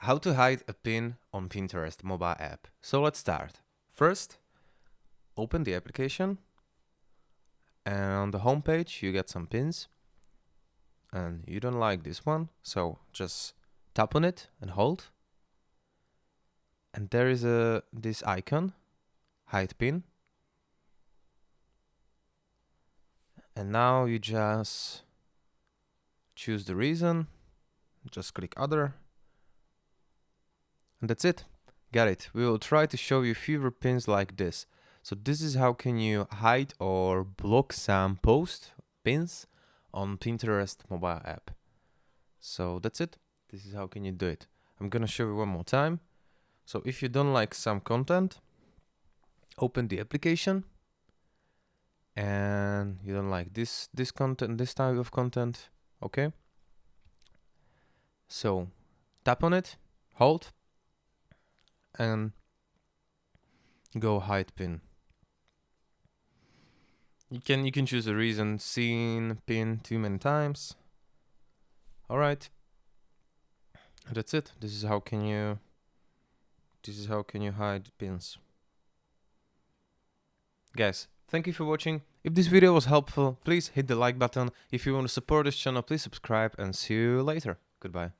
how to hide a pin on Pinterest mobile app. So let's start. First, open the application, and on the home page you get some pins, and you don't like this one, so just tap on it and hold, and there is this icon, hide pin, and now you just choose the reason, just click other, and that's it. Got it. We will try to show you fewer pins like this. So this is how can you hide or block some post pins on Pinterest mobile app. So that's it. This is how can you do it. I'm gonna show you one more time. So if you don't like some content, open the application, and you don't like this content, this type of content, okay? So tap on it, hold, and go hide pin. You can choose a reason, seen pin too many times. All right, that's it. This is how can you hide pins. Guys, thank you for watching. If this video was helpful, please hit the like button. If you want to support this channel, please subscribe, and see you later. Goodbye.